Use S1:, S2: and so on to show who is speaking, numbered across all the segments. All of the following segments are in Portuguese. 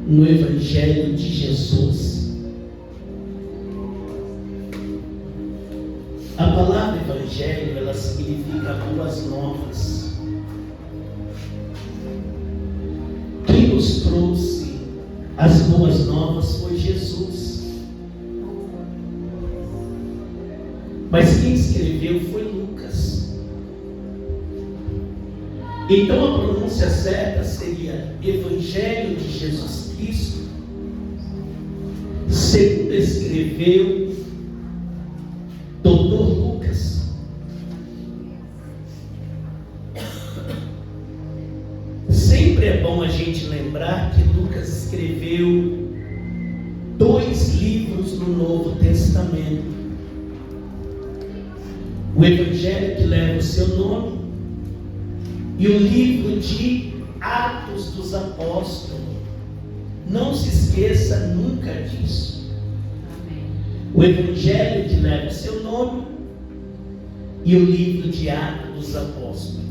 S1: no Evangelho de Jesus. A palavra Evangelho, ela significa boas novas. Quem nos trouxe as boas novas foi Jesus. Mas quem escreveu foi Lucas. Então a pronúncia certa seria Evangelho de Jesus Cristo, segundo escreveu Dr. Lucas. Sempre é bom a gente lembrar que Lucas escreveu 2 livros no Novo Testamento: o Evangelho que leva o seu nome e o livro de Atos dos Apóstolos. Não se esqueça nunca disso. O Evangelho que leva o seu nome e o livro de Atos dos Apóstolos.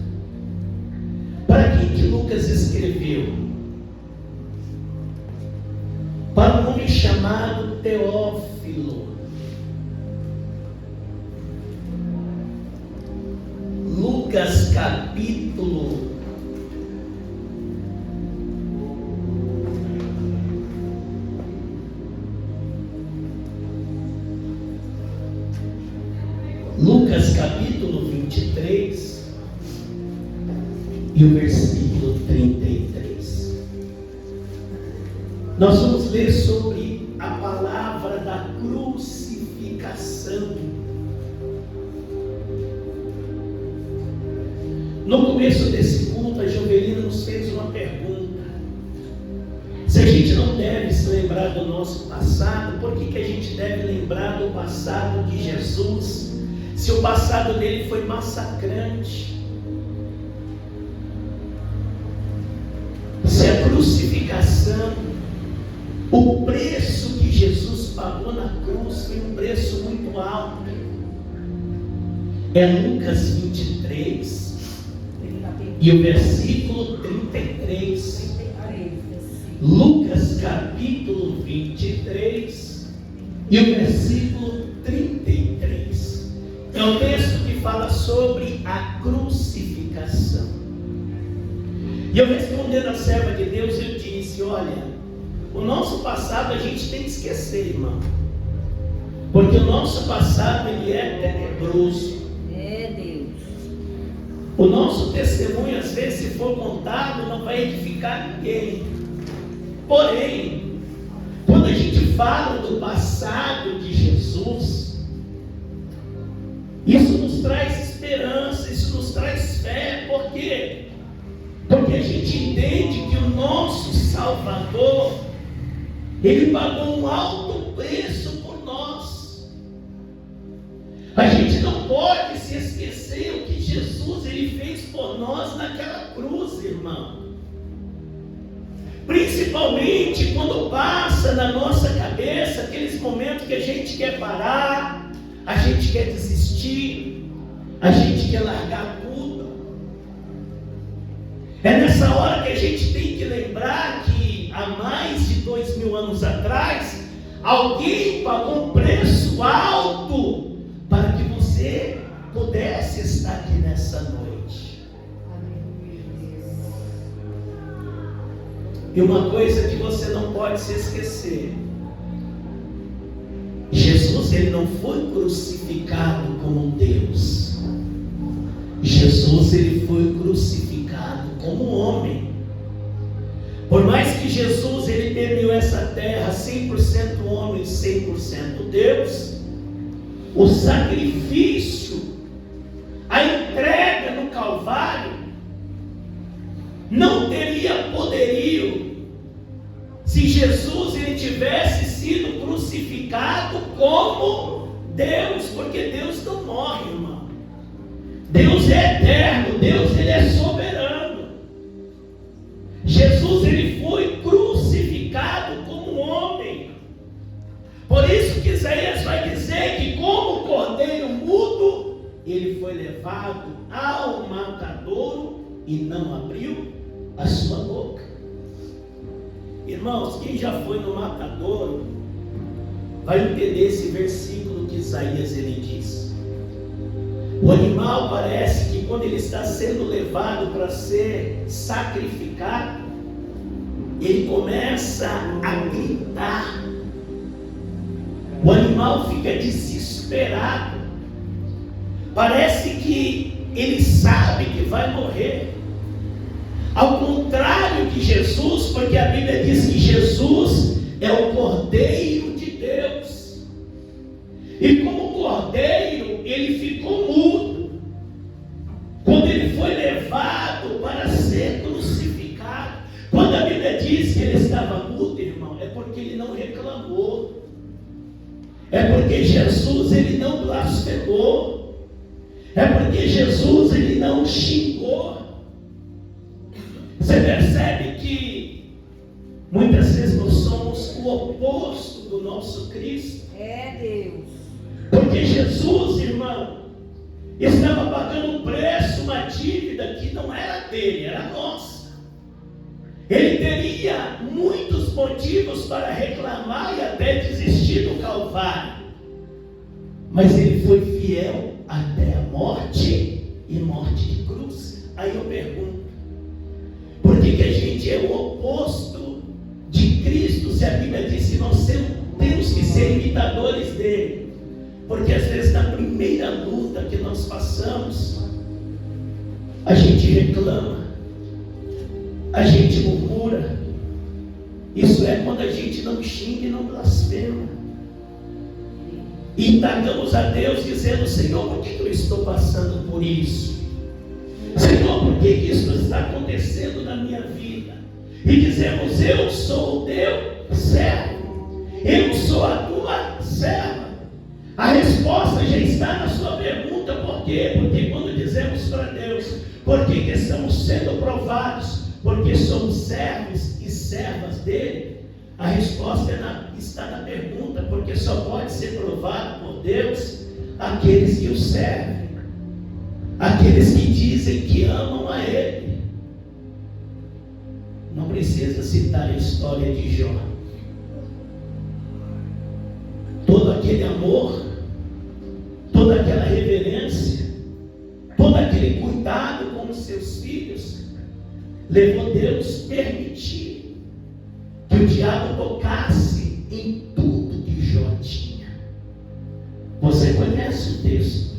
S1: Para quem que Lucas escreveu? Para um homem chamado Teófilo. Lucas capítulo 23 e o versículo 33. Nós vamos ler sobre a palavra da crucificação. No começo desse culto, a Jovelina nos fez uma pergunta: se a gente não deve se lembrar do nosso passado, por que a gente deve lembrar do passado de Jesus, se o passado dele foi massacrante? Se a crucificação, o preço que Jesus pagou na cruz foi um preço muito alto. É Lucas 23 e o versículo 33. Lucas capítulo 23 e o versículo 33. É um texto que fala sobre a crucificação. E eu, respondendo à serva de Deus, eu disse: olha, o nosso passado a gente tem que esquecer, irmão, porque o nosso passado ele é tenebroso. O nosso testemunho, às vezes, se for contado, não vai edificar ninguém. Porém, quando a gente fala do passado de Jesus, isso nos traz esperança, isso nos traz fé. Por quê? Porque a gente entende que o nosso Salvador, ele pagou um alto preço por nós. A gente não pode se esquecer o que Jesus ele fez por nós naquela cruz, irmão. Principalmente quando passa na nossa cabeça aqueles momentos que a gente quer parar, a gente quer desistir, a gente quer largar tudo. É nessa hora que a gente tem que lembrar que há mais de 2000 anos atrás, alguém pagou um preço alto para que você pudesse estar aqui nessa noite. E uma coisa que você não pode se esquecer: Jesus ele não foi crucificado como um Deus. Jesus ele foi crucificado como um homem. Por mais que Jesus ele permeou essa terra 100% homem e 100% Deus, o sacrifício, a entrega no Calvário não teria poderio se Jesus ele tivesse sido crucificado como Deus, porque Deus não morre, irmão. Deus é eterno, Deus ele é soberano. Jesus ele foi crucificado como homem. Por isso que Isaías vai dizer que como cordeiro mudo, ele foi levado ao matadouro e não abriu a sua boca. Irmãos, quem já foi no matadouro vai entender esse versículo que Isaías ele diz. O animal parece que quando ele está sendo levado para ser sacrificado, ele começa a gritar. O animal fica desesperado. Parece que ele sabe que vai morrer. Ao contrário de Jesus, porque a Bíblia diz que Jesus é o Cordeiro de Deus. E como Cordeiro, ele ficou mudo quando ele foi levado para ser crucificado. Quando a Bíblia diz que ele estava mudo, irmão, é porque ele não reclamou. É porque Jesus ele não blasfemou. É porque Jesus ele não xingou. Você percebe que muitas vezes nós somos o oposto do nosso Cristo.
S2: É Deus.
S1: Porque Jesus, irmão, estava pagando um preço, uma dívida que não era dele, era nossa. Ele teria muitos motivos para reclamar e até desistir do Calvário. Mas ele foi fiel até a morte e morte de cruz. Aí eu pergunto, por que a gente é o oposto de Cristo, se a Bíblia diz que nós temos que ser imitadores dele? Porque às vezes na primeira luta que nós passamos, a gente reclama, a gente murmura. Isso é quando a gente não xinga e não blasfema. E indagamos a Deus dizendo: Senhor, por que eu estou passando por isso? Senhor, por que isso está acontecendo na minha vida? E dizemos: eu sou o teu servo, eu sou a tua serva. A resposta já está na sua pergunta. Por quê? Porque quando dizemos para Deus, por que estamos sendo provados? Porque somos servos e servas dele. A resposta está na pergunta, porque só pode ser provado por Deus aqueles que o servem, aqueles que dizem que amam a ele. Não precisa citar a história de Jó. Todo aquele amor, toda aquela reverência, todo aquele cuidado com os seus filhos, levou Deus a permitir que o diabo tocasse em tudo que Jó tinha. Você conhece o texto.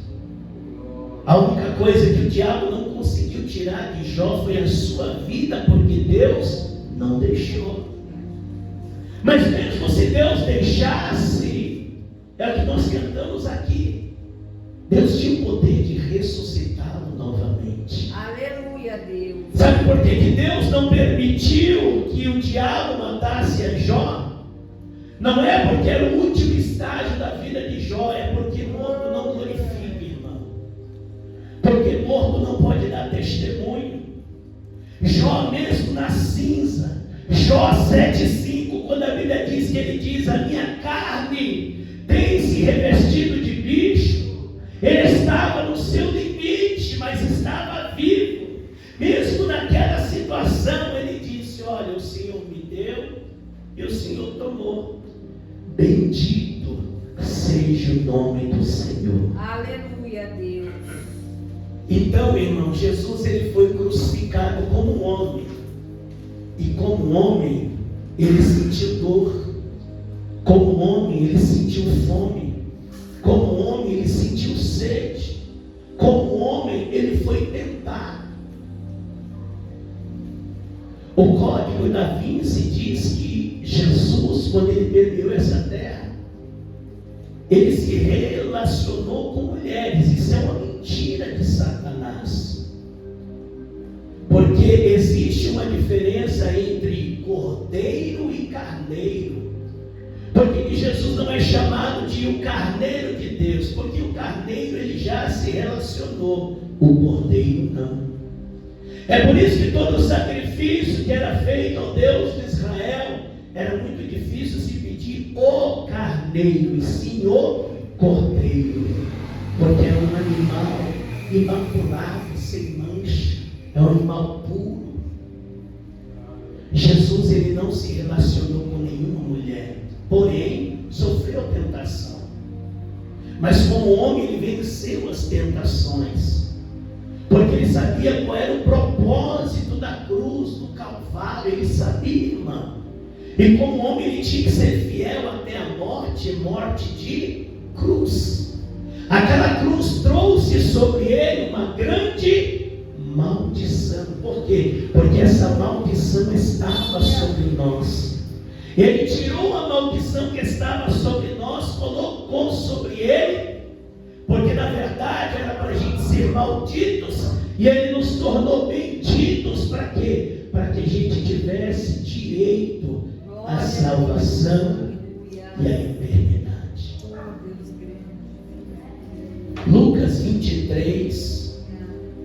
S1: A única coisa que o diabo não conseguiu tirar de Jó foi a sua vida, porque Deus não deixou. Mas mesmo se Deus deixasse, é o que nós cantamos aqui, Deus tinha o poder de ressuscitá-lo novamente.
S2: Aleluia, Deus.
S1: Sabe por que Deus não permitiu que o diabo matasse a Jó? Não é porque era o último estágio da vida de Jó, é porque morto não glorifica, irmão. Porque morto não pode dar testemunho. Jó mesmo na cinza, Jó 7,5, quando a Bíblia diz que ele diz: a minha carne tem se revestido de bicho. Ele estava no seu limite, mas estava vivo. Mesmo naquela situação, ele disse: olha, o Senhor me deu e o Senhor tomou. Bendito seja o nome do Senhor.
S2: Aleluia, Deus.
S1: Então, irmão, Jesus ele foi crucificado como homem. E como homem, ele sentiu dor. Como homem, ele sentiu fome. Como homem, ele sentiu sede. Como homem, ele foi tentado. O Código da Vinci diz que Jesus, quando ele permeou essa terra, ele se relacionou com mulheres. Isso é uma mentira de Satanás. Porque existe uma diferença entre cordeiro e carneiro. Por que Jesus não é chamado de o carneiro de Deus? Porque o carneiro ele já se relacionou, o cordeiro não. É por isso que todo o sacrifício que era feito ao Deus de Israel era muito difícil se pedir o carneiro, e sim o cordeiro, porque é um animal imaculado, sem mancha, é um animal puro. Jesus, ele não se relacionou com nenhuma mulher, porém sofreu tentação. Mas como homem, ele venceu as tentações, porque ele sabia qual era o propósito da cruz, do Calvário. Ele sabia, irmão. E como homem, ele tinha que ser fiel até a morte, morte de cruz. Aquela cruz trouxe sobre ele uma grande maldição. Por quê? Porque essa maldição estava sobre nós. Ele tirou a maldição que estava sobre nós, colocou sobre ele, porque na verdade era para a gente ser malditos, e ele nos tornou benditos. Para quê? Para que a gente tivesse direito à salvação e à eternidade. Lucas 23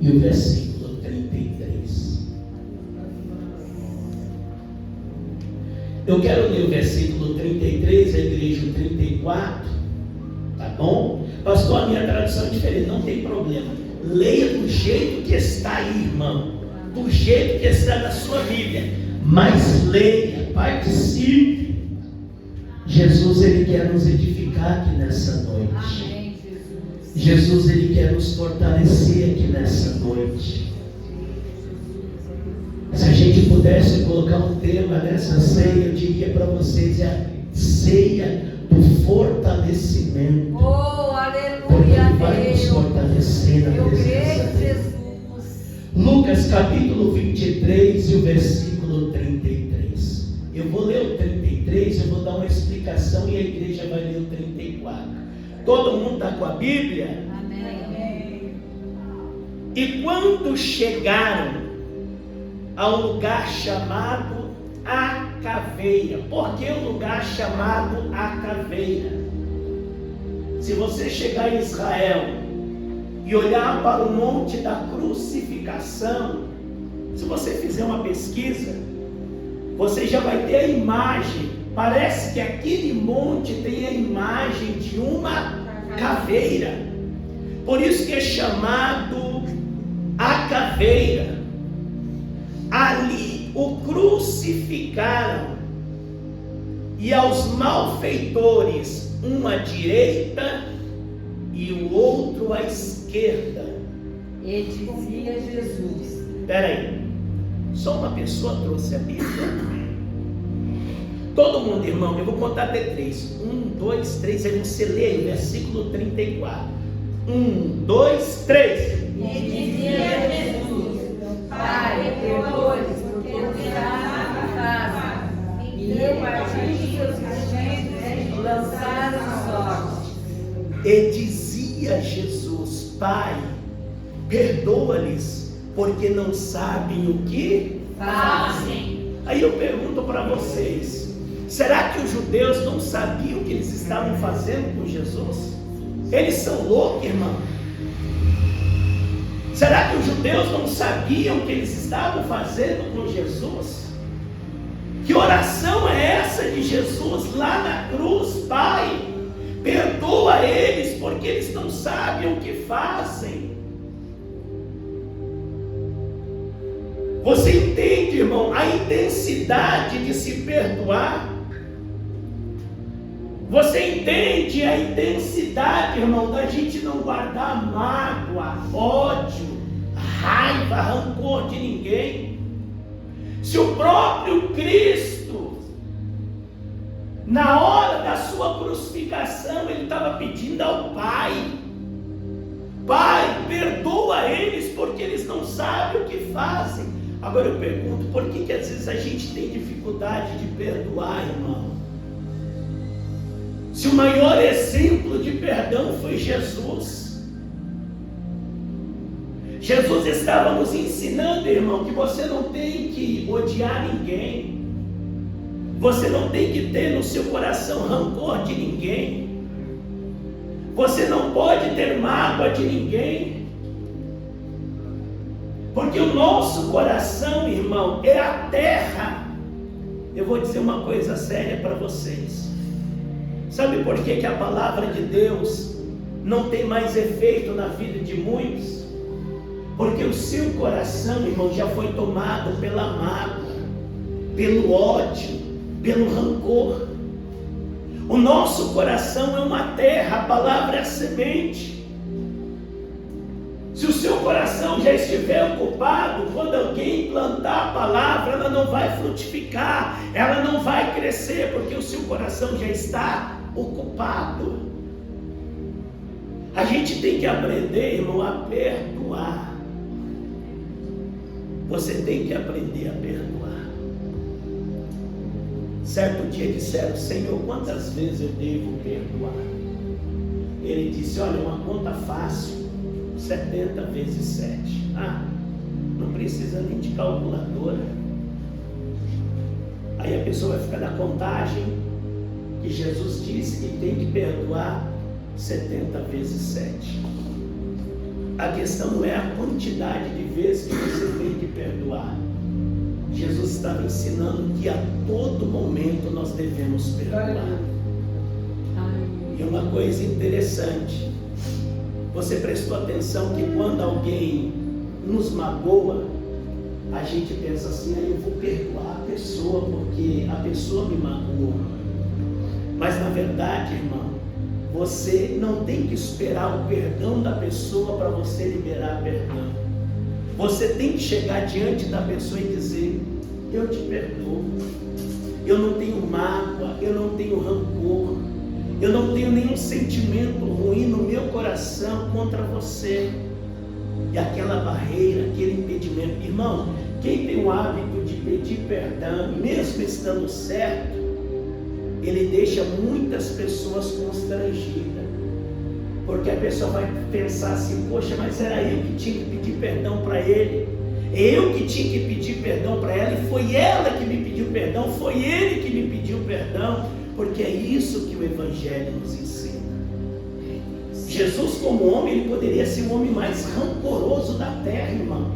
S1: e o versículo 33. Eu quero ler o versículo 33, a igreja o 34, tá bom? Pastor, a minha tradução é diferente, não tem problema. Leia do jeito que está aí, irmão, do jeito que está na sua Bíblia, mas leia, participe. Jesus, ele quer nos edificar aqui nessa noite.
S2: Amém,
S1: Jesus, ele quer nos fortalecer aqui nessa noite. Se a gente pudesse colocar um tema nessa ceia, eu diria para vocês: é a ceia do fortalecimento.
S2: Oh,
S1: Porque
S2: aleluia,
S1: ele vai nos fortalecer na
S2: eu
S1: presença
S2: creio,
S1: dele.
S2: Jesus.
S1: Lucas capítulo 23 e o versículo 33. Eu vou ler o 33, eu vou dar uma explicação e a igreja vai ler o 34. Todo mundo está com a Bíblia?
S2: Amém.
S1: E quando chegaram ao lugar chamado A Caveira. Por que o lugar chamado A Caveira? Se você chegar em Israel e olhar para o monte da crucificação, se você fizer uma pesquisa, você já vai ter a imagem. Parece que aquele monte tem a imagem de uma caveira. Por isso que é chamado A Caveira. Ali o crucificaram, e aos malfeitores um à direita e o outro à esquerda.
S2: E dizia Jesus.
S1: Espera aí, só uma pessoa trouxe a Bíblia? Todo mundo, irmão, eu vou contar até 3. 1, 2, 3, aí você lê aí, versículo 34. 1, 2, 3.
S2: E dizia Jesus: Pai, perdoa-lhes, porque não sabem o que fazem. E repartiu seus vestes, lançaram a sorte.
S1: E dizia Jesus: Pai, perdoa-lhes, porque não sabem o que
S2: Fazem.
S1: Aí eu pergunto para vocês: será que os judeus não sabiam o que eles estavam fazendo com Jesus? Eles são loucos, irmão. Será que os judeus não sabiam o que eles estavam fazendo com Jesus? Que oração é essa de Jesus lá na cruz? Pai, perdoa eles, porque eles não sabem o que fazem. Você entende, irmão, a intensidade de se perdoar? Você entende a intensidade, irmão, da gente não guardar mágoa, ódio, raiva, rancor de ninguém? Se o próprio Cristo, na hora da sua crucificação, ele estava pedindo ao Pai: Pai, perdoa eles, porque eles não sabem o que fazem. Agora eu pergunto, por que às vezes a gente tem dificuldade de perdoar, irmão? Se o maior exemplo de perdão foi Jesus. Jesus estava nos ensinando, irmão, que você não tem que odiar ninguém. Você não tem que ter no seu coração rancor de ninguém. Você não pode ter mágoa de ninguém. Porque o nosso coração, irmão, é a terra. Eu vou dizer uma coisa séria para vocês. Sabe por que a palavra de Deus não tem mais efeito na vida de muitos? Porque o seu coração, irmão, já foi tomado pela mágoa, pelo ódio, pelo rancor. O nosso coração é uma terra, a palavra é a semente. Se o seu coração já estiver ocupado, quando alguém plantar a palavra, ela não vai frutificar, ela não vai crescer, porque o seu coração já está ocupado. A gente tem que aprender, irmão, a perdoar. Você tem que aprender a perdoar. Certo dia disseram: Senhor, quantas vezes eu devo perdoar? Ele disse: olha, uma conta fácil, 70 vezes 7. Não precisa nem de calculadora. Aí a pessoa vai ficar na contagem que Jesus disse que tem que perdoar 70 vezes 7. A questão não é a quantidade de vezes que você tem que perdoar. Jesus estava ensinando que a todo momento nós devemos perdoar. E uma coisa interessante, você prestou atenção que quando alguém nos magoa, a gente pensa assim: eu vou perdoar a pessoa porque a pessoa me magoou. Mas na verdade, irmão, você não tem que esperar o perdão da pessoa para você liberar perdão. Você tem que chegar diante da pessoa e dizer: eu te perdoo, eu não tenho mágoa, eu não tenho rancor, eu não tenho nenhum sentimento ruim no meu coração contra você. E aquela barreira, aquele impedimento, irmão, quem tem o hábito de pedir perdão, mesmo estando certo, ele deixa muitas pessoas constrangidas, porque a pessoa vai pensar assim: poxa, mas era eu que tinha que pedir perdão para ele, eu que tinha que pedir perdão para ela, e foi ela que me pediu perdão, foi ele que me pediu perdão, porque é isso que o Evangelho nos ensina. Jesus, como homem, ele poderia ser o homem mais rancoroso da terra, irmão,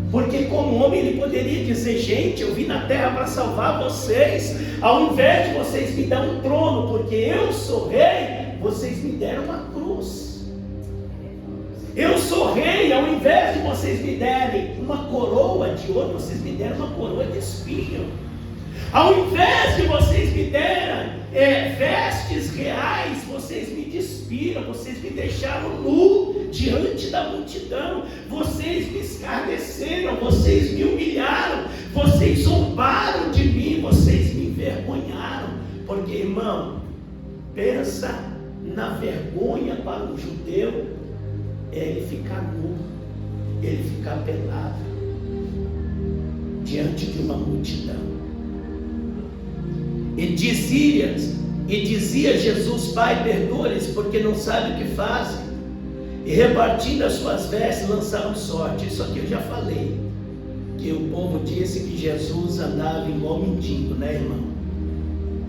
S1: porque como homem ele poderia dizer: gente, eu vim na terra para salvar vocês, ao invés de vocês me dar um trono, porque eu sou rei, vocês me deram uma cruz. Eu sou rei, ao invés de vocês me derem uma coroa de ouro, vocês me deram uma coroa de espinho. Ao invés de vocês me derem vestes reais, vocês me despiram, vocês me deixaram nu diante da multidão, vocês me escarneceram, vocês me humilharam, vocês zombaram de mim, vocês me envergonharam. Porque, irmão, pensa na vergonha para o judeu, é ele ficar nu, ele ficar pelado diante de uma multidão. E dizia Jesus: Pai, perdoa-lhes, porque não sabem o que fazem. E repartindo as suas vestes, lançaram sorte. Isso aqui eu já falei, que o povo disse que Jesus andava igual mendigo, né, irmão?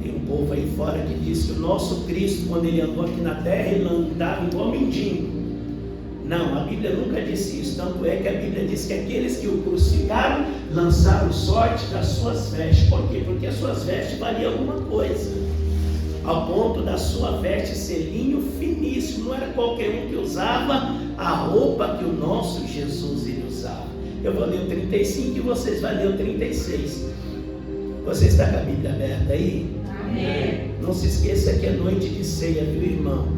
S1: Tem um povo aí fora que diz que o nosso Cristo, quando ele andou aqui na terra, ele andava igual mendigo. Não, a Bíblia nunca disse isso. Tanto é que a Bíblia diz que aqueles que o crucificaram lançaram sorte das suas vestes. Por quê? Porque as suas vestes valiam alguma coisa, ao ponto da sua veste ser linho finíssimo. Não era qualquer um que usava a roupa que o nosso Jesus ele usava. Eu vou ler o 35 e vocês vão ler o 36. Você está com a Bíblia aberta aí? Amém. Não se esqueça que é noite de ceia, viu, irmão?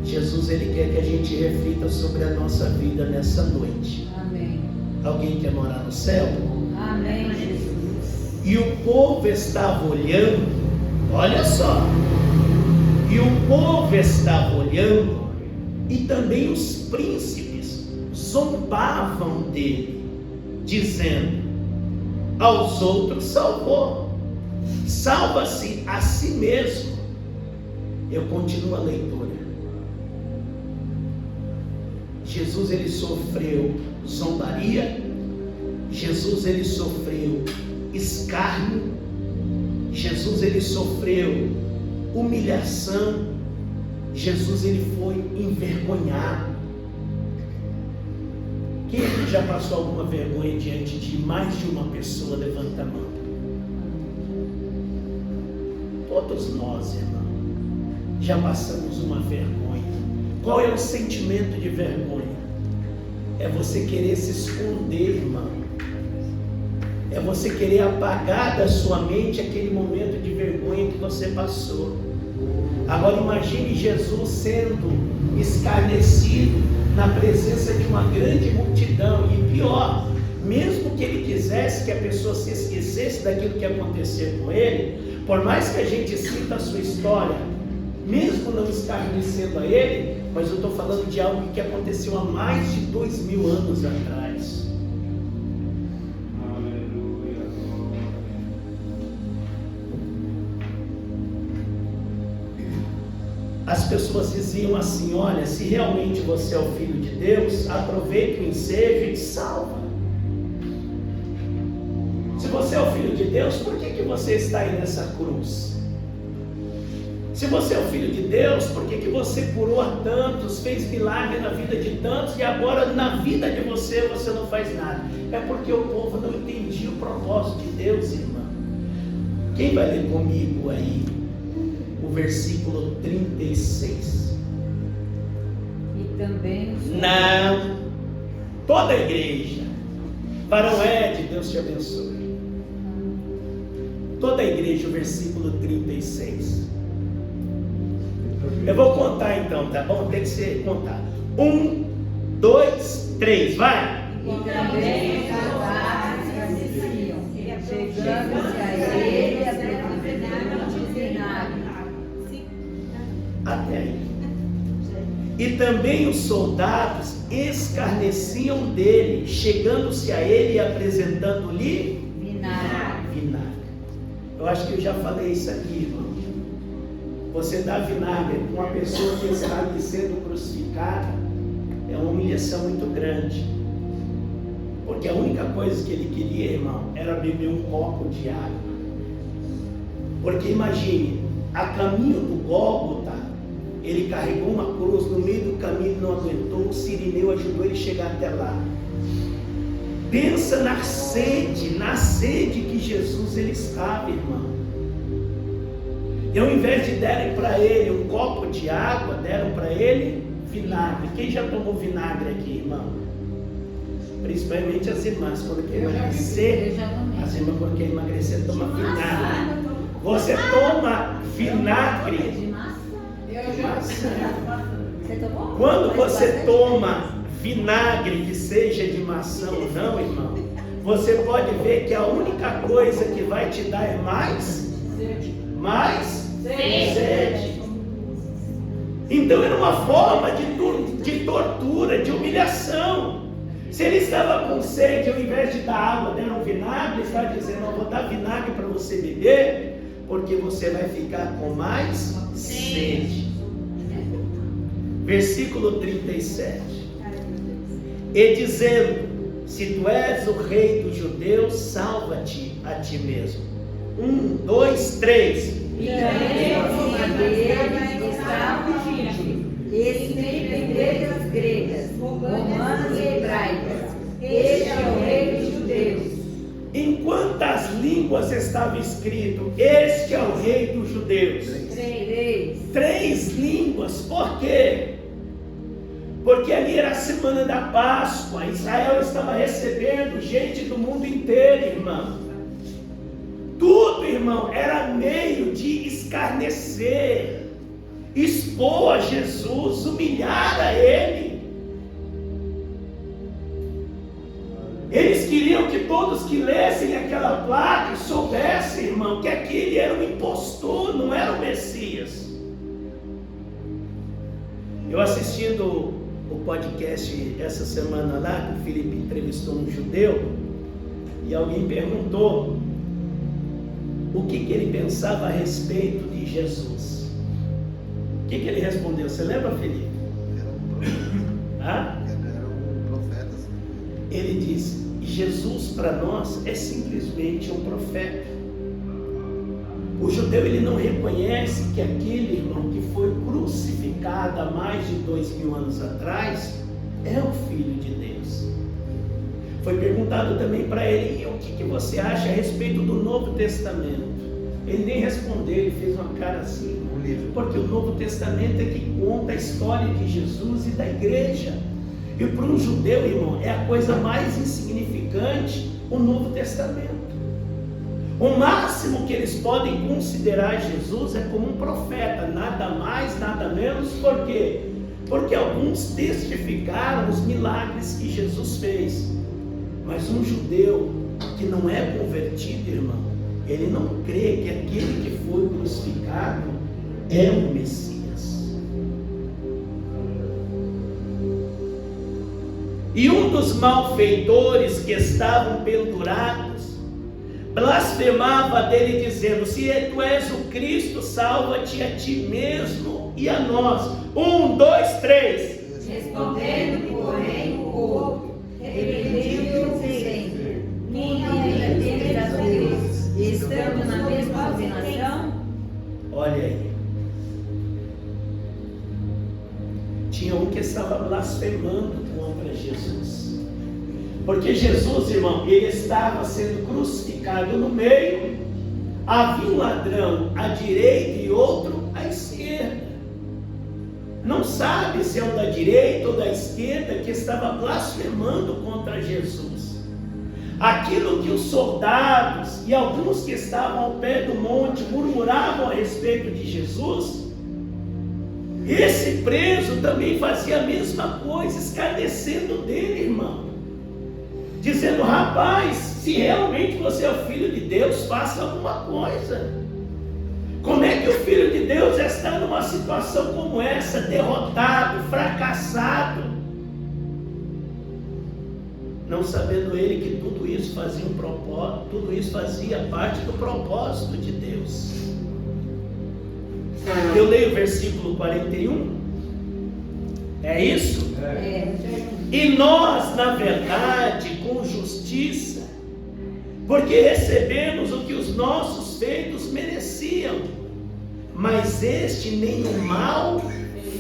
S1: Jesus, ele quer que a gente reflita sobre a nossa vida nessa noite. Amém. Alguém quer morar no céu? Amém, Jesus. E o povo estava olhando, olha só, e o povo estava olhando, e também os príncipes zombavam dele, dizendo: aos outros salvou, salva-se a si mesmo. Eu continuo a leitura. Jesus, ele sofreu zombaria, Jesus, ele sofreu escárnio, Jesus, ele sofreu humilhação, Jesus, ele foi envergonhado. Quem aqui já passou alguma vergonha diante de mais de uma pessoa? Levanta a mão. Todos nós, irmão, já passamos uma vergonha. Qual é o sentimento de vergonha? É você querer se esconder, irmão. É você querer apagar da sua mente aquele momento de vergonha que você passou. Agora imagine Jesus sendo escarnecido na presença de uma grande multidão. E pior, mesmo que ele quisesse que a pessoa se esquecesse daquilo que aconteceu com ele, por mais que a gente sinta a sua história, mesmo não escarnecendo a ele, mas eu estou falando de algo que aconteceu há mais de 2000 anos atrás. As pessoas diziam assim: olha, se realmente você é o Filho de Deus, aproveita o ensejo e te salva. Se você é o Filho de Deus, por que você está aí nessa cruz? Se você é o Filho de Deus, por que você curou a tantos, fez milagre na vida de tantos, e agora na vida de você não faz nada? É porque o povo não entendia o propósito de Deus, irmão. Quem vai ler comigo aí o versículo 36?
S2: E também
S1: Não, toda a igreja. Varão Ed, Deus te abençoe. Toda a igreja, o versículo 36. Eu vou contar então, tá bom? Tem que ser contado. 1, 2, 3, vai!
S2: E também os soldados assistiam, chegando-se a ele, apresentando de vinagre.
S1: Até aí. E também os soldados escarneciam dele, chegando-se a ele e apresentando-lhe vinagre. Eu acho que eu já falei isso aqui, irmão. Você dá vinagre para uma pessoa que está ali sendo crucificada, é uma humilhação muito grande. Porque a única coisa que ele queria, irmão, era beber um copo de água. Porque imagine, a caminho do Gólgota, ele carregou uma cruz, no meio do caminho não aguentou, o sirineu ajudou ele a chegar até lá. Pensa na sede que Jesus ele estava, irmão. E ao invés de derem para ele um copo de água, deram para ele vinagre. Quem já tomou vinagre aqui, irmão? Principalmente as irmãs, quando quer emagrecer, as irmãs quando quer emagrecer, tomam vinagre. Você toma vinagre. Quando você toma vinagre, que seja de maçã ou não, irmão, você pode ver que a única coisa que vai te dar é mais sede. Então era uma forma de tortura, de humilhação. Se ele estava com sede, ao invés de dar água, deram vinagre, ele estava dizendo: eu vou dar vinagre para você beber, porque você vai ficar com mais sede. Versículo 37. E dizendo: se tu és o rei dos judeus, salva-te a ti mesmo. 1, 2, 3.
S2: E também acima deles estavam gente, estrangeiras gregas, romanas e hebraicas. Este é o rei dos judeus.
S1: Em quantas línguas estava escrito: este é o rei dos judeus? 3 línguas. Por quê? Porque ali era a semana da Páscoa. Israel estava recebendo gente do mundo inteiro, irmão. Tudo, irmão, era meio de escarnecer, expor a Jesus, humilhar a ele. Eles queriam que todos que lessem aquela placa soubessem, irmão, que aquele era um impostor, não era o Messias. Eu assistindo o podcast essa semana lá, que o Felipe entrevistou um judeu, e alguém perguntou o que ele pensava a respeito de Jesus. O que ele respondeu? Você lembra, Felipe?
S3: Era um profeta.
S1: Ele disse: Jesus para nós é simplesmente um profeta. O judeu ele não reconhece que aquele irmão que foi crucificado há mais de 2000 anos atrás é o Filho de Deus. Foi perguntado também para ele: e o que você acha a respeito do Novo Testamento? Ele nem respondeu, ele fez uma cara assim, porque o Novo Testamento é que conta a história de Jesus e da igreja. E para um judeu, irmão, é a coisa mais insignificante o Novo Testamento. O máximo que eles podem considerar Jesus é como um profeta, nada mais, nada menos. Por quê? Porque alguns testificaram os milagres que Jesus fez. Mas um judeu que não é convertido, irmão, ele não crê que aquele que foi crucificado é o Messias. E um dos malfeitores que estavam pendurados blasfemava dele, dizendo: se tu és o Cristo, salva-te a ti mesmo e a nós. 1, 2, 3.
S2: Respondendo, porém, o outro, repreendeu-o, dizendo: nem ainda temes a Deus, estando na mesma condenação?
S1: Olha aí. Tinha um que estava blasfemando contra Jesus. Porque Jesus, irmão, ele estava sendo crucificado no meio. Havia um ladrão à direita e outro à esquerda. Não sabe se é o da direita ou da esquerda que estava blasfemando contra Jesus. Aquilo que os soldados e alguns que estavam ao pé do monte murmuravam a respeito de Jesus, esse preso também fazia a mesma coisa, escarnecendo dele, irmão, dizendo: rapaz, se realmente você é o Filho de Deus, faça alguma coisa. Como é que o Filho de Deus está numa situação como essa, derrotado, fracassado, não sabendo ele que tudo isso fazia um propósito, tudo isso fazia parte do propósito de Deus. Eu leio o versículo 41. É isso? E nós, na verdade, com justiça, porque recebemos o que os nossos feitos mereciam, mas este nenhum mal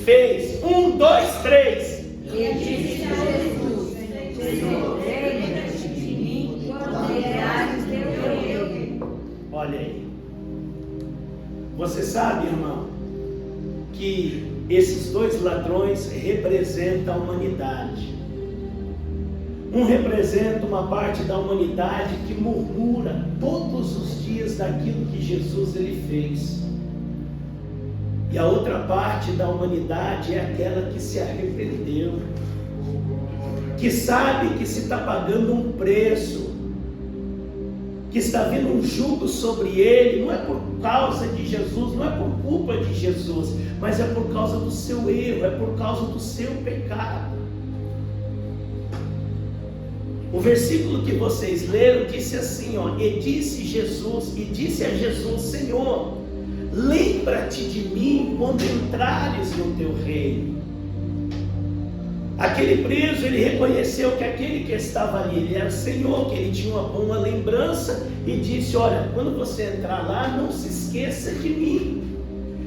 S1: fez. 1, 2, 3.
S2: E disse a Jesus: lembra-te de mim quando vieres teu reino.
S1: Olha aí. Você sabe, irmão, que esses dois ladrões representam a humanidade. Um representa uma parte da humanidade que murmura todos os dias daquilo que Jesus ele fez. E a outra parte da humanidade é aquela que se arrependeu, que sabe que se está pagando um preço, que está vindo um jugo sobre ele, não é por causa de Jesus, não é por culpa de Jesus, mas é por causa do seu erro, é por causa do seu pecado. O versículo que vocês leram disse assim, ó: e disse a Jesus: Senhor, lembra-te de mim quando entrares no teu reino. Aquele preso, ele reconheceu que aquele que estava ali, ele era o Senhor, que ele tinha uma lembrança, e disse: olha, quando você entrar lá, não se esqueça de mim.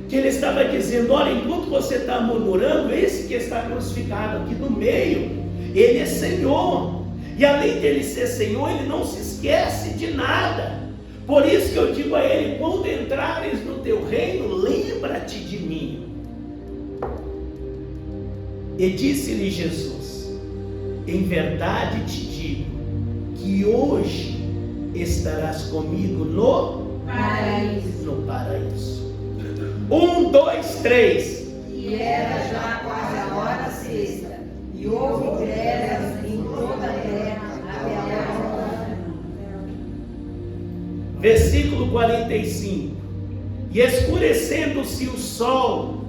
S1: Que ele estava dizendo: olha, enquanto você está murmurando, esse que está crucificado aqui no meio, ele é Senhor. E além dele ser Senhor, ele não se esquece de nada. Por isso que eu digo a ele: quando entrares no teu reino, lembra-te de mim. E disse-lhe Jesus: em verdade te digo, que hoje estarás comigo no
S2: paraíso.
S1: No paraíso. 1, 2, 3.
S2: E era já quase a hora sexta, e houve trevas em toda a terra até a hora.
S1: Versículo 45. E escurecendo-se o sol,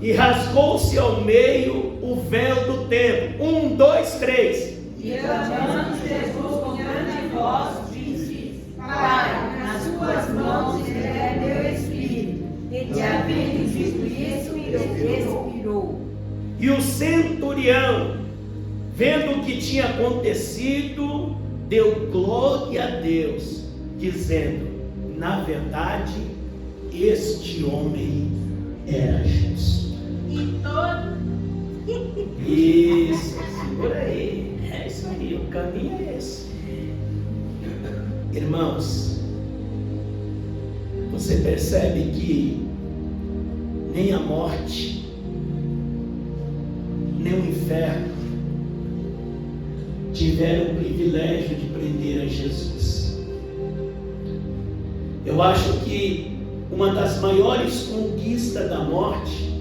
S1: e rasgou-se ao meio o véu do templo. 1, 2, 3.
S2: E clamando Jesus com grande voz, disse: Pai, nas tuas mãos entrego meu espírito. E havendo dito isso, expirou.
S1: E o centurião, vendo o que tinha acontecido, deu glória a Deus, dizendo: na verdade, este homem era justo.
S2: E todo.
S1: Isso, segura aí. É isso aí, o caminho é esse. Irmãos, você percebe que nem a morte, nem o inferno tiveram o privilégio de prender a Jesus. Eu acho que uma das maiores conquistas da morte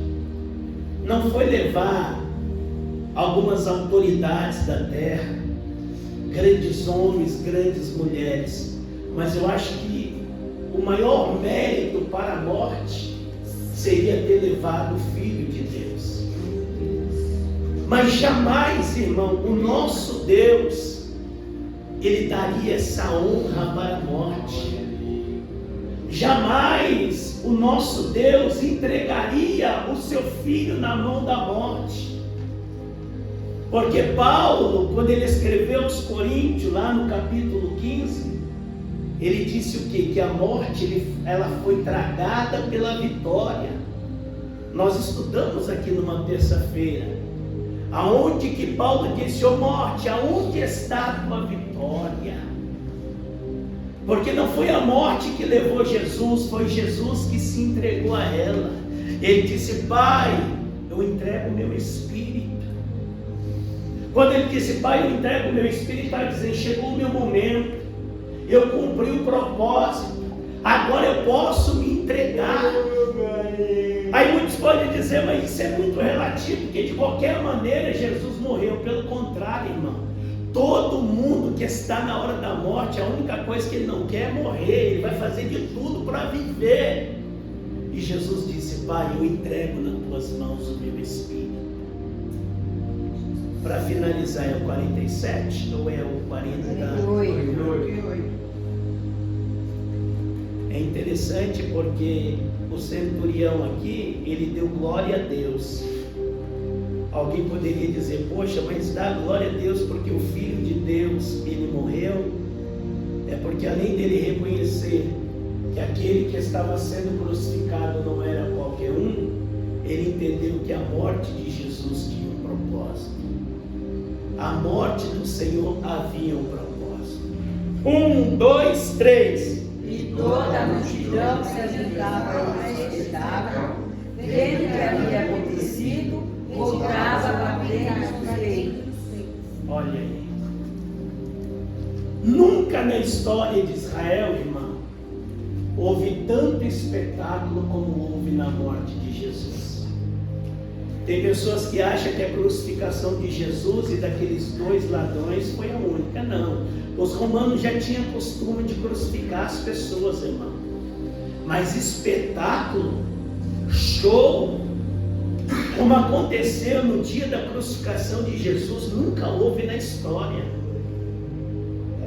S1: não foi levar algumas autoridades da terra, grandes homens, grandes mulheres, mas eu acho que o maior mérito para a morte seria ter levado o Filho de Deus. Mas jamais, irmão, o nosso Deus, Ele daria essa honra para a morte. Jamais o nosso Deus entregaria o seu Filho na mão da morte. Porque Paulo, quando ele escreveu aos Coríntios, lá no capítulo 15, ele disse o quê? Que a morte, ela foi tragada pela vitória. Nós estudamos aqui numa terça-feira, aonde que Paulo disse: ó morte, aonde está a tua vitória? Porque não foi a morte que levou Jesus, foi Jesus que se entregou a ela. Ele disse: Pai, eu entrego o meu espírito. Quando ele disse: Pai, eu entrego o meu espírito, está dizendo: chegou o meu momento, eu cumpri o propósito, agora eu posso me entregar. Aí muitos podem dizer: mas isso é muito relativo, porque de qualquer maneira Jesus morreu. Pelo contrário, irmão, todo mundo que está na hora da morte, a única coisa que ele não quer é morrer. Ele vai fazer de tudo para viver. E Jesus disse: Pai, eu entrego nas tuas mãos o meu espírito. Para finalizar, é o 47 ou é o 48? É interessante porque o centurião aqui, ele deu glória a Deus. Alguém poderia dizer: poxa, mas dá glória a Deus porque o Filho de Deus, ele morreu. É porque além dele reconhecer que aquele que estava sendo crucificado não era qualquer um, ele entendeu que a morte de Jesus tinha um propósito. A morte do Senhor havia um propósito. 1, 2, 3.
S2: E toda a multidão se ajuntava ao espetáculo, vendo o que havia acontecido, voltava batendo os peitos.
S1: Olha aí. Nunca na história de Israel, irmão, houve tanto espetáculo como houve na morte de Jesus. Tem pessoas que acham que a crucificação de Jesus e daqueles 2 ladrões foi a única. Não. Os romanos já tinham costume de crucificar as pessoas, irmão. Mas espetáculo, show, como aconteceu no dia da crucificação de Jesus, nunca houve na história.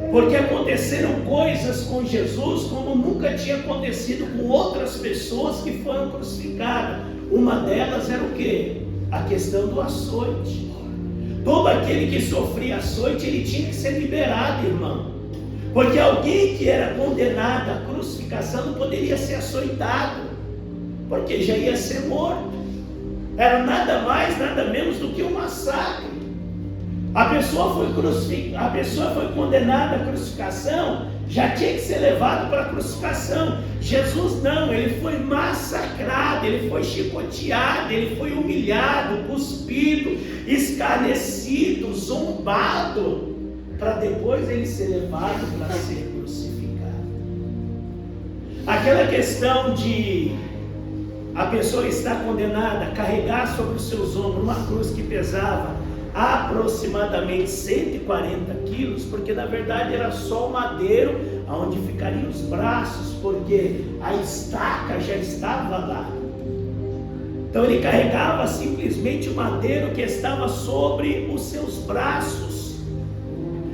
S1: Porque aconteceram coisas com Jesus como nunca tinha acontecido com outras pessoas que foram crucificadas. Uma delas era o quê? A questão do açoite. Todo aquele que sofria açoite, ele tinha que ser liberado, irmão. Porque alguém que era condenado à crucificação não poderia ser açoitado, porque já ia ser morto. Era nada mais, nada menos do que um massacre. A pessoa foi condenada à crucificação, já tinha que ser levado para a crucificação. Jesus não, ele foi massacrado, ele foi chicoteado, ele foi humilhado, cuspido, escarnecido, zombado, para depois ele ser levado para ser crucificado. Aquela questão de a pessoa estar condenada a carregar sobre os seus ombros uma cruz que pesava aproximadamente 140 quilos, porque na verdade era só o madeiro onde ficariam os braços, porque a estaca já estava lá. Então ele carregava simplesmente o madeiro que estava sobre os seus braços.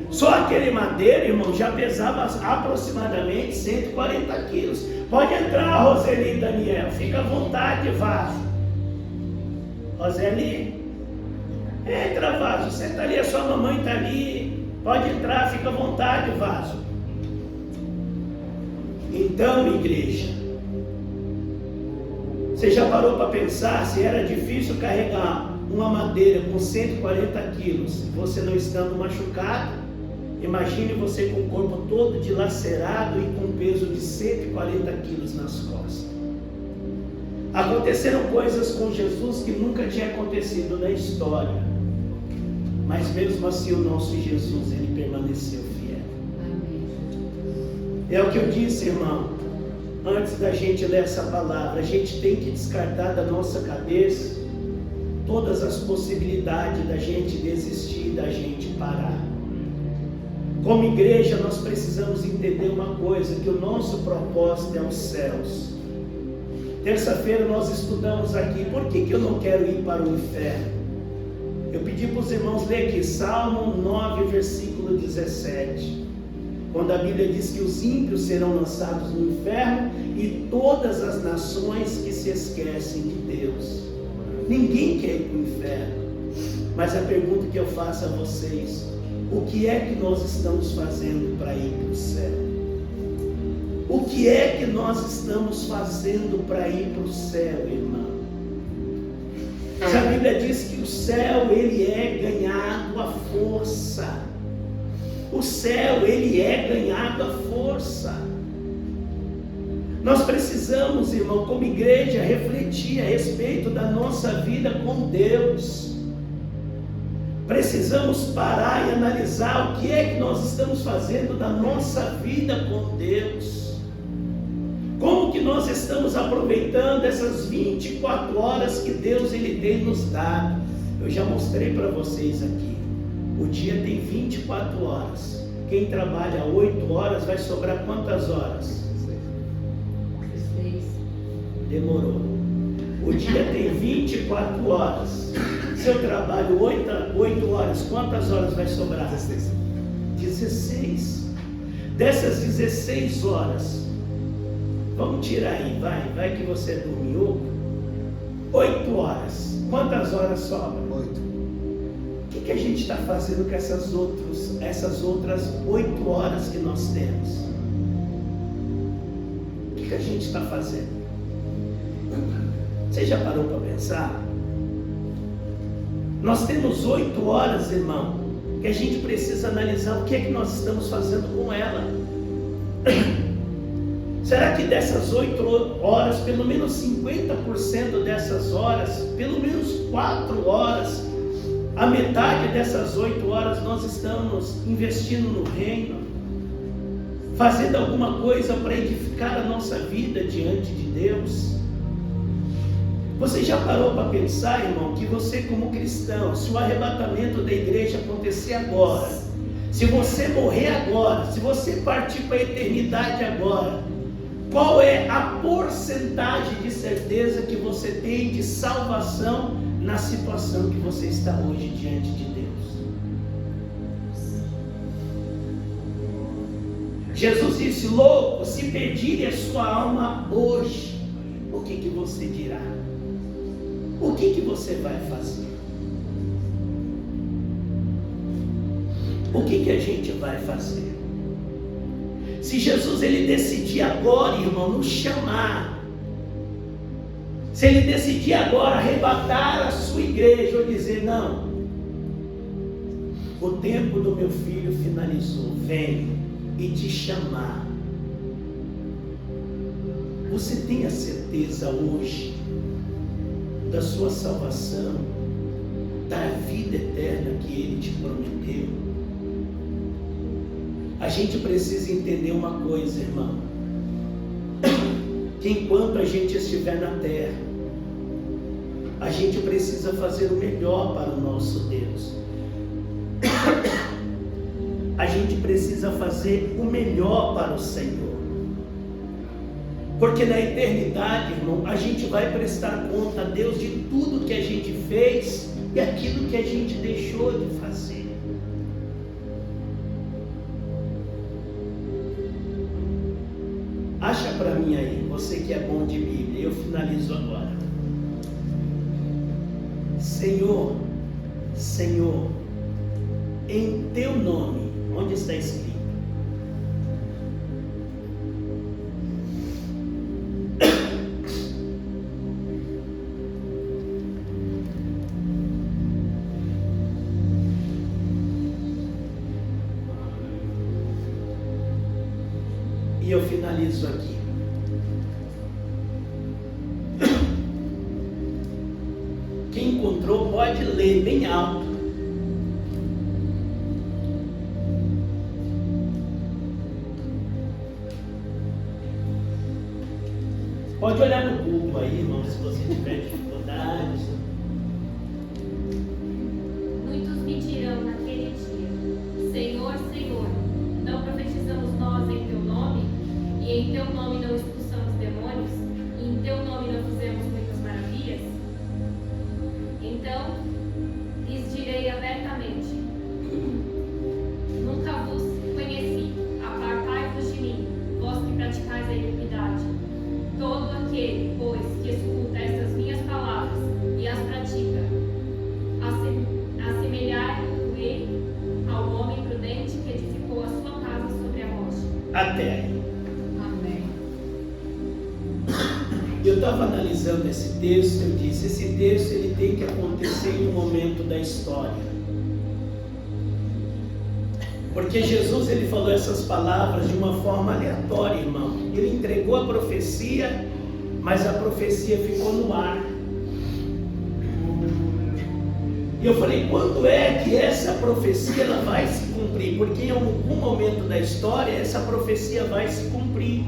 S1: Só aquele madeiro, irmão, já pesava aproximadamente 140 quilos. Pode entrar, Roseli e Daniel, fica à vontade, vaso. Roseli, entra, vaso, você está ali, a sua mamãe está ali, pode entrar, fica à vontade, vaso. Então, igreja, você já parou para pensar se era difícil carregar uma madeira com 140 quilos, você não estando machucado? Imagine você com o corpo todo dilacerado e com peso de 140 quilos nas costas. Aconteceram coisas com Jesus que nunca tinha acontecido na história. Mas mesmo assim o nosso Jesus, ele permaneceu fiel. É o que eu disse, irmão, antes da gente ler essa palavra. A gente tem que descartar da nossa cabeça todas as possibilidades da gente desistir, da gente parar. Como igreja, nós precisamos entender uma coisa, que o nosso propósito é os céus. Terça-feira nós estudamos aqui, por que eu não quero ir para o inferno? Eu pedi para os irmãos ler aqui, Salmo 9, versículo 17. Quando a Bíblia diz que os ímpios serão lançados no inferno e todas as nações que se esquecem de Deus. Ninguém quer ir para o inferno. Mas a pergunta que eu faço a vocês, o que é que nós estamos fazendo para ir para o céu? O que é que nós estamos fazendo para ir para o céu, irmão? Se a Bíblia diz que o céu, ele é ganhado à força. O céu, ele é ganhado à força. Nós precisamos, irmão, como igreja, refletir a respeito da nossa vida com Deus. Precisamos parar e analisar o que é que nós estamos fazendo da nossa vida com Deus. Como que nós estamos aproveitando essas 24 horas que Deus ele tem nos dado? Eu já mostrei para vocês aqui. O dia tem 24 horas. Quem trabalha 8 horas vai sobrar quantas horas?
S2: 6.
S1: Demorou. O dia tem 24 horas. Se eu trabalho 8 horas, quantas horas vai sobrar? 16. Dessas 16 horas, vamos tirar aí, vai que você dormiu. 8 horas. Quantas horas sobram? 8. O que a gente está fazendo com essas outras 8 horas que nós temos? O que a gente está fazendo? Você já parou para pensar? Nós temos 8 horas, irmão, que a gente precisa analisar o que é que nós estamos fazendo com ela. Será que dessas 8 horas, pelo menos 50% dessas horas, pelo menos 4 horas, a metade dessas 8 horas nós estamos investindo no reino, fazendo alguma coisa para edificar a nossa vida diante de Deus? Você já parou para pensar, irmão, que você como cristão, se o arrebatamento da igreja acontecer agora, se você morrer agora, se você partir para a eternidade agora, qual é a porcentagem de certeza que você tem de salvação na situação que você está hoje diante de Deus? Jesus disse: louco, se pedirem a sua alma hoje, o que você dirá? O que você vai fazer? O que a gente vai fazer? Se Jesus ele decidir agora, irmão, nos chamar, se ele decidir agora arrebatar a sua igreja ou dizer: não, o tempo do meu filho finalizou, vem, e te chamar, você tem a certeza hoje da sua salvação, da vida eterna que ele te prometeu? A gente precisa entender uma coisa, irmão, que enquanto a gente estiver na terra, a gente precisa fazer o melhor para o nosso Deus. A gente precisa fazer o melhor para o Senhor. Porque na eternidade, irmão, a gente vai prestar conta a Deus de tudo que a gente fez e aquilo que a gente deixou de fazer. Acha para mim aí, você que é bom de Bíblia, eu finalizo agora. Senhor, Senhor, em teu nome, onde está escrito? E eu finalizo aqui. Quem encontrou pode ler bem alto. Pode olhar no Google aí, irmão, se você tiver dificuldades.
S2: Muitos me dirão naquele dia: Senhor, Senhor, não profetizamos nós em teu nome? E em teu nome não expulsamos demônios? E em teu nome não fizemos muitas maravilhas? Então lhes direi abertamente: nunca vos conheci, apartai-vos de mim, vós que praticais a iniquidade. Todo aquele, pois, que escuta estas minhas palavras e as pratica, assemelhar-me ao homem prudente que edificou a sua casa sobre a rocha.
S1: Até aí.
S2: Amém.
S1: Eu estava analisando esse texto, eu disse, esse texto ele tem que acontecer em um momento da história. Porque Jesus ele falou essas palavras de uma forma aleatória, irmão. Ele entregou a profecia, mas a profecia ficou no ar. E eu falei, quando é que essa profecia ela vai se cumprir? Porque em algum momento da história essa profecia vai se cumprir.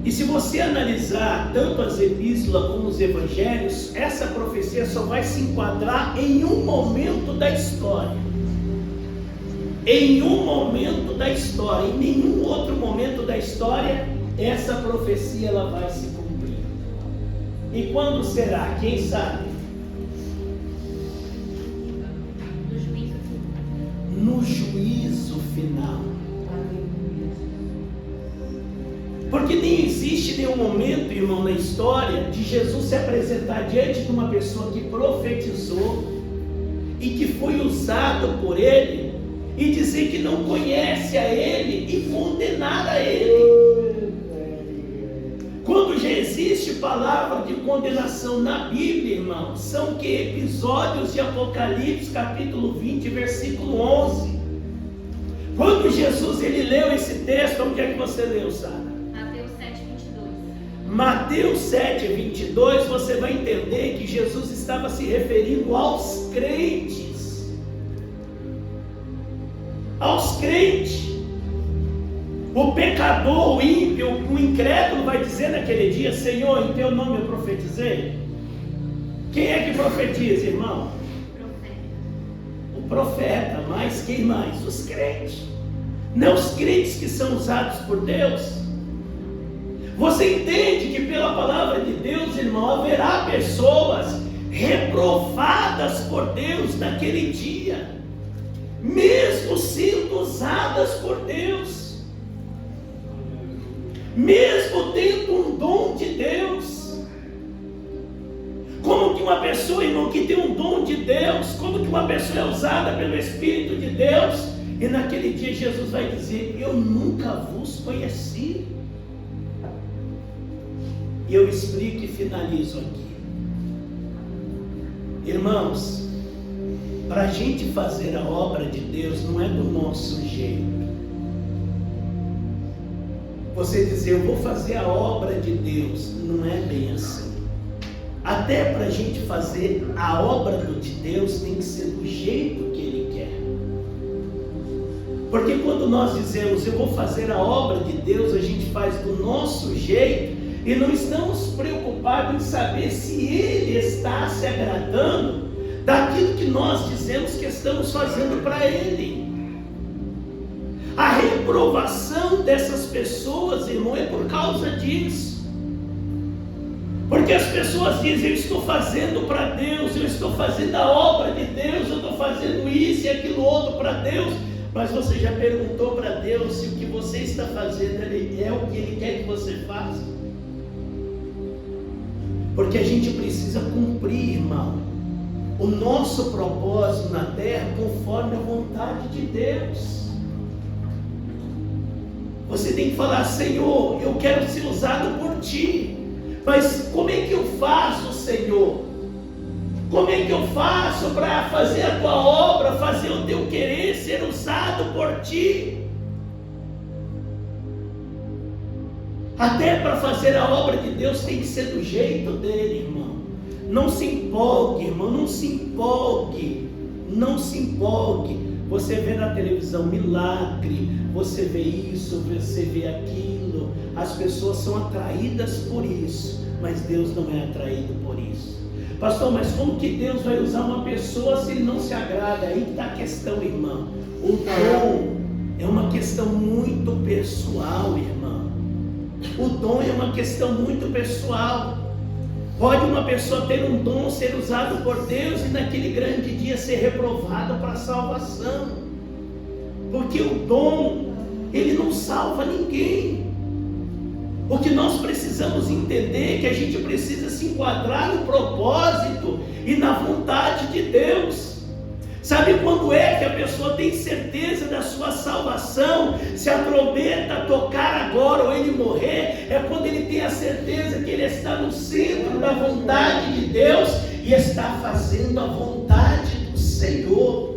S1: E se você analisar tanto as epístolas como os evangelhos, essa profecia só vai se enquadrar em um momento da história. Em um momento da história, em nenhum outro momento da história, essa profecia ela vai se cumprir. E quando será? Quem sabe? No juízo final. Porque nem existe nenhum momento, irmão, na história de Jesus se apresentar diante de uma pessoa que profetizou e que foi usado por ele e dizer que não conhece a ele e condenar a ele. Quando já existe palavra de condenação na Bíblia, irmão, são que episódios de Apocalipse, capítulo 20, versículo 11. Quando Jesus ele leu esse texto, onde é que você leu, Sara?
S2: Mateus 7:22.
S1: Mateus 7:22, você vai entender que Jesus estava se referindo aos crentes. Aos crentes. O pecador, o ímpio, o incrédulo vai dizer naquele dia: Senhor, em teu nome eu profetizei. Quem é que profetiza, irmão? O profeta, mas quem mais? Os crentes. Não os crentes que são usados por Deus. Você entende que pela palavra de Deus, irmão, haverá pessoas reprovadas por Deus naquele dia, mesmo sendo usadas por Deus, mesmo tendo um dom de Deus. Como que uma pessoa, irmão, que tem um dom de Deus, como que uma pessoa é usada pelo Espírito de Deus, e naquele dia Jesus vai dizer: eu nunca vos conheci. E eu explico e finalizo aqui. Irmãos, para a gente fazer a obra de Deus não é do nosso jeito. Você dizer, eu vou fazer a obra de Deus, não é bem assim. Até para a gente fazer a obra de Deus tem que ser do jeito que Ele quer. Porque quando nós dizemos, eu vou fazer a obra de Deus, a gente faz do nosso jeito e não estamos preocupados em saber se Ele está se agradando daquilo que nós dizemos que estamos fazendo para Ele. A reprovação dessas pessoas, irmão, é por causa disso. Porque as pessoas dizem, eu estou fazendo para Deus, eu estou fazendo a obra de Deus, eu estou fazendo isso e aquilo outro para Deus. Mas você já perguntou para Deus se o que você está fazendo é o que Ele quer que você faça? Porque a gente precisa cumprir, irmão, o nosso propósito na terra conforme a vontade de Deus. Você tem que falar, Senhor, eu quero ser usado por Ti, mas como é que eu faço, Senhor? Como é que eu faço para fazer a Tua obra, fazer o Teu querer, ser usado por Ti? Até para fazer a obra de Deus tem que ser do jeito dele, irmão. Não se empolgue, irmão, não se empolgue. Não se empolgue Você vê na televisão milagre, você vê isso, você vê aquilo. As pessoas são atraídas por isso, mas Deus não é atraído por isso. Pastor, mas como que Deus vai usar uma pessoa se Ele não se agrada? Aí está a questão, irmão. O dom é uma questão muito pessoal, irmão. O dom é uma questão muito pessoal. Pode uma pessoa ter um dom, ser usado por Deus e naquele grande dia ser reprovado para a salvação. Porque o dom, ele não salva ninguém. O que nós precisamos entender é que a gente precisa se enquadrar no propósito e na vontade de Deus. Sabe quando é que a pessoa tem certeza da sua salvação? Se a trombeta tocar agora ou ele morrer, é quando ele tem a certeza que ele está no centro da vontade de Deus e está fazendo a vontade do Senhor.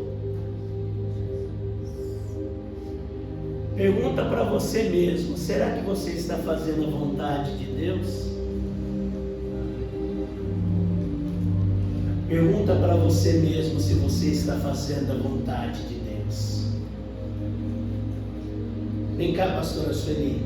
S1: Pergunta para você mesmo: será que você está fazendo a vontade de Deus? Pergunta para você mesmo se você está fazendo a vontade de Deus. Vem cá, pastora Sueli.